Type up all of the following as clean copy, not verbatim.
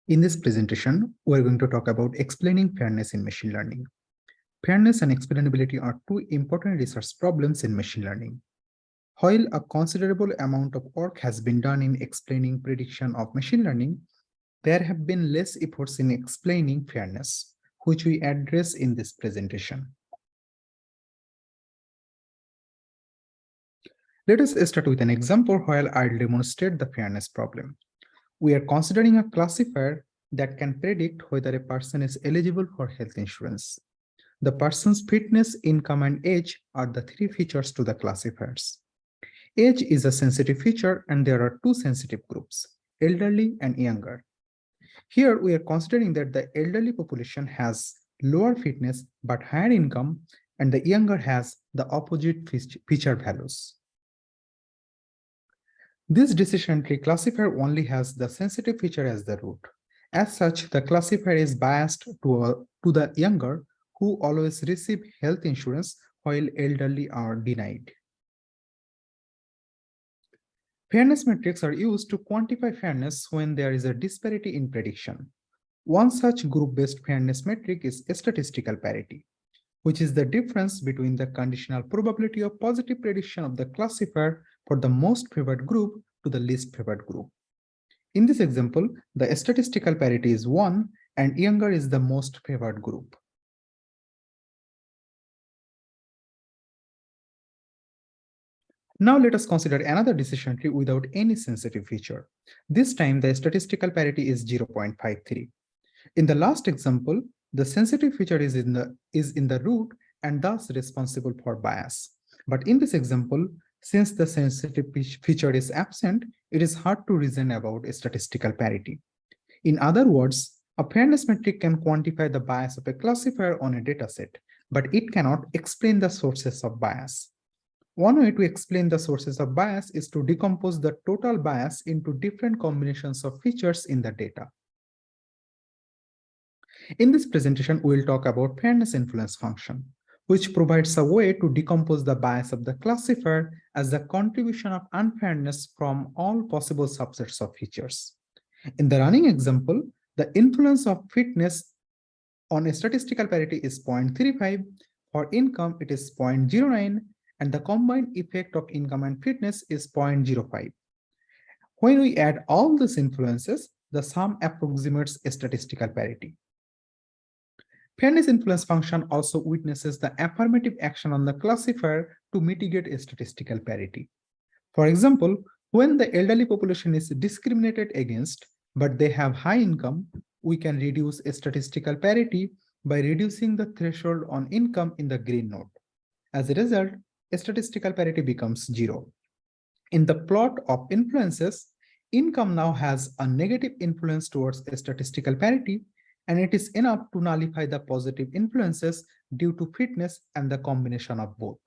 In this presentation, we're going to talk about explaining fairness in machine learning. Fairness and explainability are two important research problems in machine learning. While a considerable amount of work has been done in explaining prediction of machine learning, there have been less efforts in explaining fairness, which we address in this presentation. Let us start with an example while I'll demonstrate the fairness problem. We are considering a classifier that can predict whether a person is eligible for health insurance. The person's fitness, income, and age are the three features to the classifiers. Age is a sensitive feature, and there are two sensitive groups, elderly and younger. Here, we are considering that the elderly population has lower fitness but higher income, and the younger has the opposite feature values. This decision tree classifier only has the sensitive feature as the root. As such, the classifier is biased to the younger, who always receive health insurance while elderly are denied. Fairness metrics are used to quantify fairness when there is a disparity in prediction. One such group-based fairness metric is statistical parity, which is the difference between the conditional probability of positive prediction of the classifier for the most favored group to the least favored group. In this example, the statistical parity is 1 and younger is the most favored group. Now let us consider another decision tree without any sensitive feature. This time the statistical parity is 0.53. In the last example, the sensitive feature is in the root and thus responsible for bias. But in this example, since the sensitive feature is absent, it is hard to reason about statistical parity. In other words, a fairness metric can quantify the bias of a classifier on a dataset, but it cannot explain the sources of bias. One way to explain the sources of bias is to decompose the total bias into different combinations of features in the data. In this presentation, we will talk about fairness influence function, which provides a way to decompose the bias of the classifier as the contribution of unfairness from all possible subsets of features. In the running example, the influence of fitness on a statistical parity is 0.35, for income it is 0.09, and the combined effect of income and fitness is 0.05. When we add all these influences, the sum approximates statistical parity. Fairness influence function also witnesses the affirmative action on the classifier to mitigate statistical parity. For example, when the elderly population is discriminated against, but they have high income, we can reduce statistical parity by reducing the threshold on income in the green node. As a result, statistical parity becomes 0. In the plot of influences, income now has a negative influence towards statistical parity, and it is enough to nullify the positive influences due to fitness and the combination of both.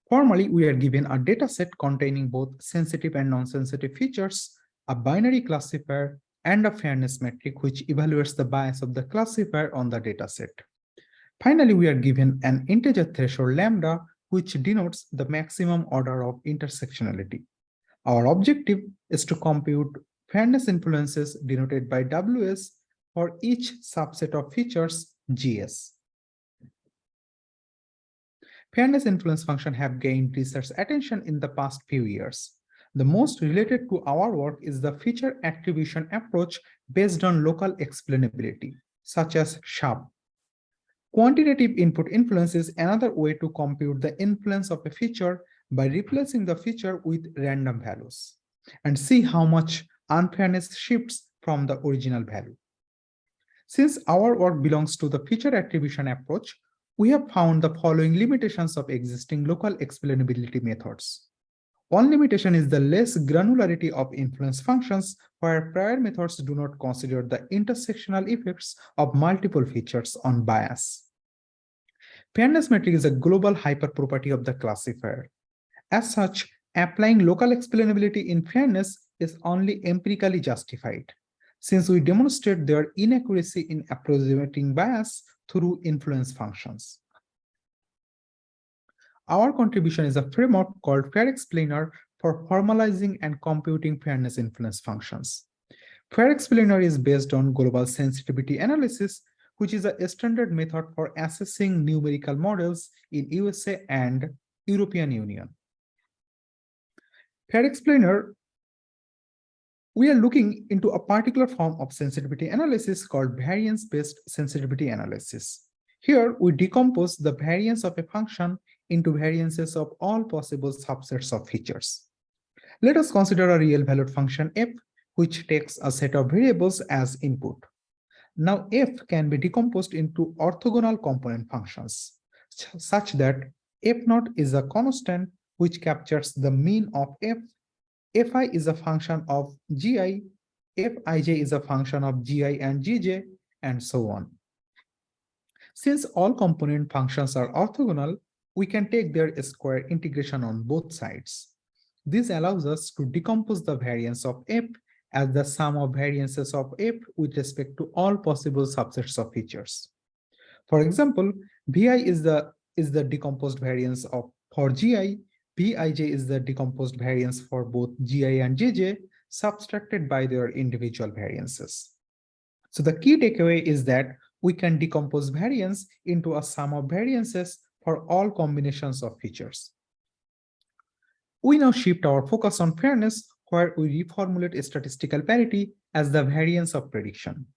Formally, we are given a dataset containing both sensitive and non-sensitive features, a binary classifier, and a fairness metric which evaluates the bias of the classifier on the dataset. Finally, we are given an integer threshold lambda, which denotes the maximum order of intersectionality. Our objective is to compute fairness influences denoted by WS for each subset of features GS. Fairness influence functions have gained research attention in the past few years. The most related to our work is the feature attribution approach based on local explainability, such as SHAP. Quantitative input influence is another way to compute the influence of a feature by replacing the feature with random values and see how much unfairness shifts from the original value. Since our work belongs to the feature attribution approach, we have found the following limitations of existing local explainability methods. One limitation is the less granularity of influence functions, where prior methods do not consider the intersectional effects of multiple features on bias. Fairness metric is a global hyperproperty of the classifier. As such, applying local explainability in fairness is only empirically justified, since we demonstrate their inaccuracy in approximating bias through influence functions. Our contribution is a framework called FairXplainer for formalizing and computing fairness influence functions. FairXplainer is based on global sensitivity analysis, which is a standard method for assessing numerical models in USA and European Union. FairXplainer, we are looking into a particular form of sensitivity analysis called variance-based sensitivity analysis. Here, we decompose the variance of a function into variances of all possible subsets of features. Let us consider a real-valued function f, which takes a set of variables as input. Now, f can be decomposed into orthogonal component functions, such that f0 is a constant which captures the mean of f, fi is a function of gi, fij is a function of gi and gj, and so on. Since all component functions are orthogonal, we can take their square integration on both sides. This allows us to decompose the variance of f as the sum of variances of f with respect to all possible subsets of features. For example, vi is the decomposed variance of for gi, vij is the decomposed variance for both gi and jj, subtracted by their individual variances. So the key takeaway is that we can decompose variance into a sum of variances for all combinations of features. We now shift our focus on fairness, where we reformulate statistical parity as the variance of prediction.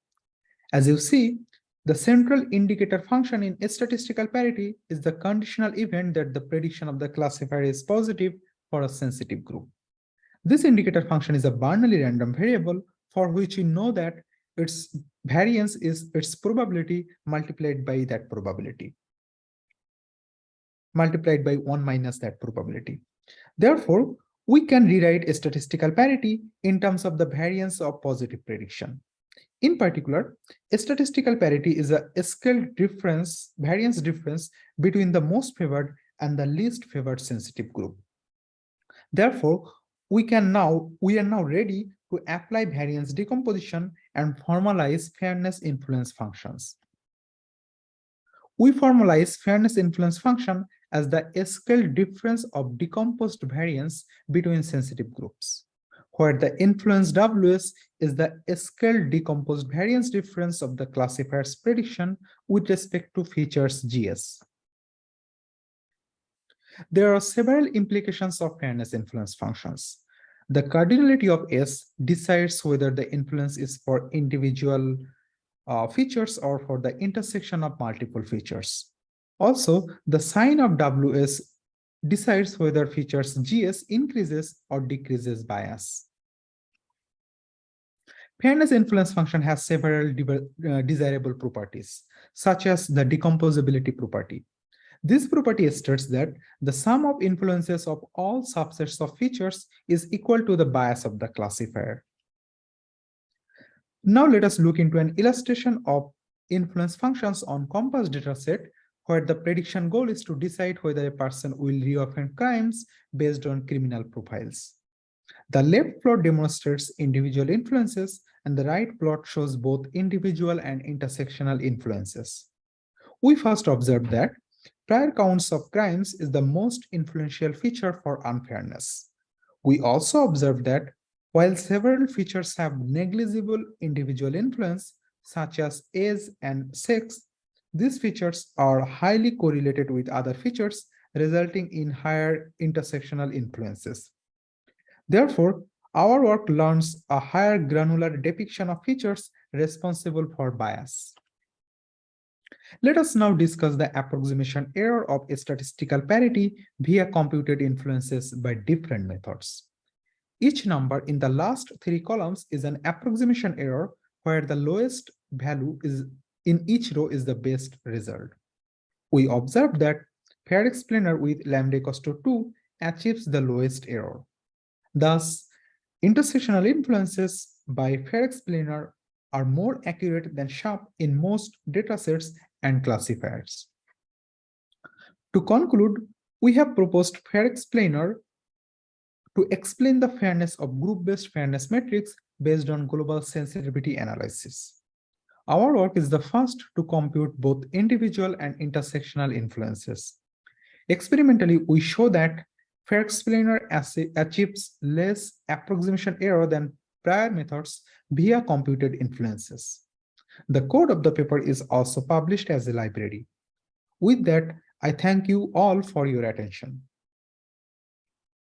As you see, the central indicator function in statistical parity is the conditional event that the prediction of the classifier is positive for a sensitive group. This indicator function is a Bernoulli random variable for which we know that its variance is its probability multiplied by that probability, multiplied by 1 minus that probability. Therefore, we can rewrite statistical parity in terms of the variance of positive prediction. In particular, statistical parity is a scaled difference, variance difference between the most favored and the least favored sensitive group. Therefore, we are now ready to apply variance decomposition and formalize fairness influence functions. We formalize fairness influence function as the scaled difference of decomposed variance between sensitive groups, where the influence Ws is the scaled decomposed variance difference of the classifier's prediction with respect to features Gs. There are several implications of fairness influence functions. The cardinality of S decides whether the influence is for individual features or for the intersection of multiple features. Also, the sign of Ws decides whether features Gs increases or decreases bias. Fairness influence function has several desirable properties, such as the decomposability property. This property states that the sum of influences of all subsets of features is equal to the bias of the classifier. Now let us look into an illustration of influence functions on compass dataset, where the prediction goal is to decide whether a person will reoffend crimes based on criminal profiles. The left plot demonstrates individual influences, and the right plot shows both individual and intersectional influences. We first observed that prior counts of crimes is the most influential feature for unfairness. We also observed that while several features have negligible individual influence, such as age and sex, these features are highly correlated with other features, resulting in higher intersectional influences. Therefore, our work learns a higher granular depiction of features responsible for bias. Let us now discuss the approximation error of statistical parity via computed influences by different methods. Each number in the last 3 columns is an approximation error, where the lowest value is in each row is the best result. We observed that FairXplainer with lambda equals to 2 achieves the lowest error. Thus, intersectional influences by FairXplainer are more accurate than sharp in most datasets and classifiers. To conclude, we have proposed FairXplainer to explain the fairness of group-based fairness metrics based on global sensitivity analysis. Our work is the first to compute both individual and intersectional influences. Experimentally, we show that FairXplainer achieves less approximation error than prior methods via computed influences. The code of the paper is also published as a library. With that, I thank you all for your attention.